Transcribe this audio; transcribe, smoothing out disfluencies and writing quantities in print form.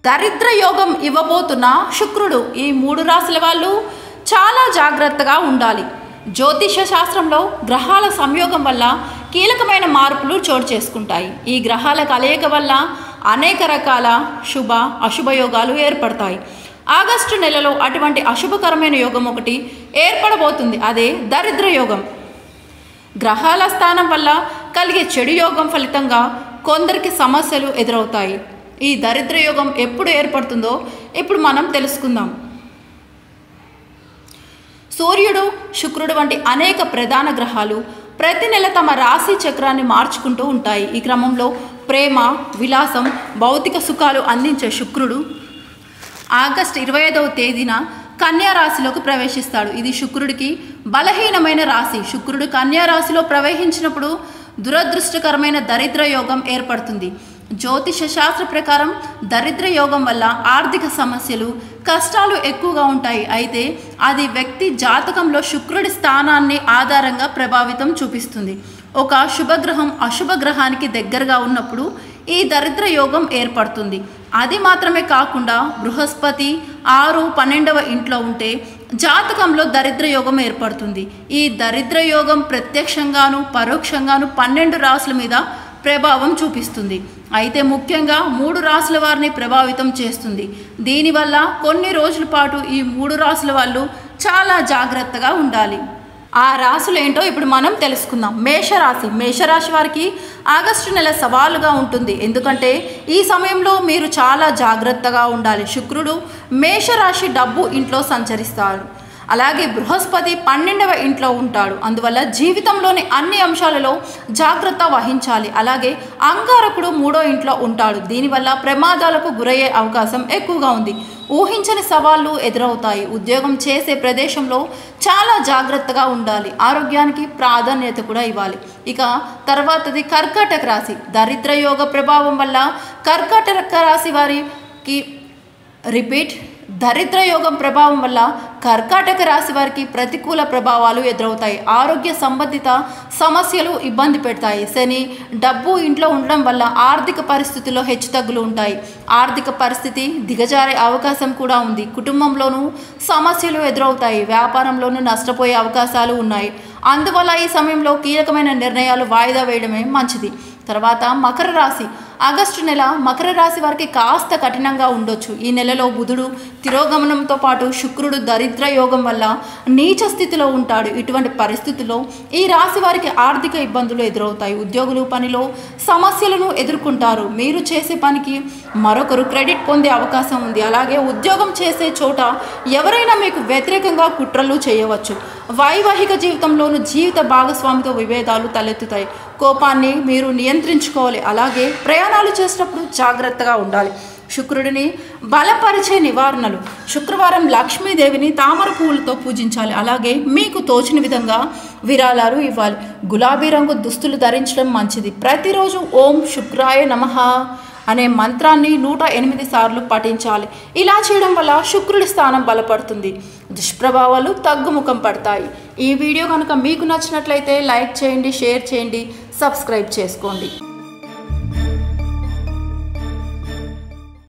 దరిద్ర యోగం ఇవ్వబోతున్న శుక్రుడు ఈ 3 రాశుల వాళ్ళు చాలా జాగ్రత్తగా ఉండాలి. జ్యోతిష శాస్త్రంలో గ్రహాల సంయోగం వల్ల కీలకమైన మార్పులు చోటు చేసుకుంటాయి. ఈ గ్రహాల కలయిక వల్ల అనేక రకాల శుభ అశుభ యోగాలు ఏర్పడతాయి. ఆగస్టు నెలలో అటువంటి అశుభకరమైన యోగం ఒకటి ఏర్పడబోతుంది. అదే దరిద్ర యోగం. గ్రహాల స్థానం వల్ల కలిగే చెడు యోగం ఫలితంగా కొందరికి సమస్యలు ఎదురవుతాయి. ఈ దరిద్ర యోగం ఎప్పుడు ఏర్పడుతుందో ఇప్పుడు మనం తెలుసుకుందాం. సూర్యుడు, శుక్రుడు వంటి అనేక ప్రధాన గ్రహాలు ప్రతి నెల తమ రాశి చక్రాన్ని మార్చుకుంటూ ఉంటాయి. ఈ క్రమంలో ప్రేమ, విలాసం, భౌతిక సుఖాలు అందించే శుక్రుడు ఆగస్టు 25వ తేదీన కన్యా రాశిలోకి ప్రవేశిస్తాడు. ఇది శుక్రుడికి బలహీనమైన రాశి. శుక్రుడు కన్యా రాశిలో ప్రవేశించినప్పుడు దురదృష్టకరమైన దరిద్ర యోగం ఏర్పడుతుంది. జ్యోతిష శాస్త్ర ప్రకారం దరిద్ర యోగం వల్ల ఆర్థిక సమస్యలు, కష్టాలు ఎక్కువగా ఉంటాయి. అయితే అది వ్యక్తి జాతకంలో శుక్రుడి స్థానాన్ని ఆధారంగా ప్రభావితం చూపిస్తుంది. ఒక శుభగ్రహం అశుభ గ్రహానికి దగ్గరగా ఉన్నప్పుడు ఈ దరిద్ర యోగం ఏర్పడుతుంది. అది మాత్రమే కాకుండా బృహస్పతి 6, 12వ ఇంట్లో ఉంటే జాతకంలో దరిద్ర యోగం ఏర్పడుతుంది. ఈ దరిద్ర యోగం ప్రత్యక్షంగాను పరోక్షంగాను 12 రాశుల మీద ప్రభావం చూపిస్తుంది. అయితే ముఖ్యంగా 3 రాశుల వారిని ప్రభావితం చేస్తుంది. దీనివల్ల కొన్ని రోజుల పాటు ఈ 3 రాశుల వాళ్ళు చాలా జాగ్రత్తగా ఉండాలి. ఆ రాశులు ఏంటో ఇప్పుడు మనం తెలుసుకుందాం. మేషరాశి. మేషరాశి వారికి ఆగస్టు నెల సవాలుగా ఉంటుంది. ఎందుకంటే ఈ సమయంలో మీరు చాలా జాగ్రత్తగా ఉండాలి. శుక్రుడు మేషరాశి డబ్బు ఇంట్లో సంచరిస్తారు. అలాగే బృహస్పతి 12వ ఇంట్లో ఉంటాడు. అందువల్ల జీవితంలోని అన్ని అంశాలలో జాగ్రత్త వహించాలి. అలాగే అంగారకుడు 3వ ఇంట్లో ఉంటాడు. దీనివల్ల ప్రమాదాలకు గురయ్యే అవకాశం ఎక్కువగా ఉంది. ఊహించని సవాళ్లు ఎదురవుతాయి. ఉద్యోగం చేసే ప్రదేశంలో చాలా జాగ్రత్తగా ఉండాలి. ఆరోగ్యానికి ప్రాధాన్యత కూడా ఇవ్వాలి. ఇక తర్వాతది కర్కాటక రాశి. దరిద్ర యోగ ప్రభావం వల్ల కర్కాటక రాశి వారికి దరిద్ర యోగం ప్రభావం వల్ల కర్కాటక రాశి వారికి ప్రతికూల ప్రభావాలు ఎదురవుతాయి. ఆరోగ్య సంబంధిత సమస్యలు ఇబ్బంది పెడతాయి. శని డబ్బు ఇంట్లో ఉండడం వల్ల ఆర్థిక పరిస్థితుల్లో హెచ్చుతగ్గులు ఉంటాయి. ఆర్థిక పరిస్థితి దిగజారే అవకాశం కూడా ఉంది. కుటుంబంలోనూ సమస్యలు ఎదురవుతాయి. వ్యాపారంలోనూ నష్టపోయే అవకాశాలు ఉన్నాయి. అందువల్ల ఈ సమయంలో కీలకమైన నిర్ణయాలు వాయిదా వేయడమే మంచిది. తర్వాత మకర రాశి. ఆగస్టు నెల మకర రాశి వారికి కాస్త కఠినంగా ఉండొచ్చు. ఈ నెలలో బుధుడు తిరోగమనంతో పాటు శుక్రుడు దరిద్ర యోగం వల్ల నీచ స్థితిలో ఉంటాడు. ఇటువంటి పరిస్థితుల్లో ఈ రాశి వారికి ఆర్థిక ఇబ్బందులు ఎదురవుతాయి. ఉద్యోగులు పనిలో సమస్యలను ఎదుర్కొంటారు. మీరు చేసే పనికి మరొకరు క్రెడిట్ పొందే అవకాశం ఉంది. అలాగే ఉద్యోగం చేసే చోట ఎవరైనా మీకు వ్యతిరేకంగా కుట్రలు చేయవచ్చు. వైవాహిక జీవితంలోనూ జీవిత భాగస్వామితో విభేదాలు తలెత్తుతాయి. కోపాన్ని మీరు నియంత్రించుకోవాలి. అలాగే ప్రయాణాలు చేసేటప్పుడు జాగ్రత్తగా ఉండాలి. శుక్రుడిని బలపరిచే నివారణలు. శుక్రవారం లక్ష్మీదేవిని తామర పువ్వులతో పూజించాలి. అలాగే మీకు తోచిన విధంగా విరాళాలు ఇవ్వాలి. గులాబీ రంగు దుస్తులు ధరించడం మంచిది. ప్రతిరోజు ఓం శుక్రాయ నమః అనే మంత్రాన్ని 108 సార్లు పఠించాలి. ఇలా చేయడం వల్ల శుక్రుడి స్థానం బలపడుతుంది. దుష్ప్రభావాలు తగ్గుముఖం పడతాయి. ఈ వీడియో కనుక మీకు నచ్చినట్లయితే లైక్ చేయండి, షేర్ చేయండి, సబ్స్క్రైబ్ చేసుకోండి.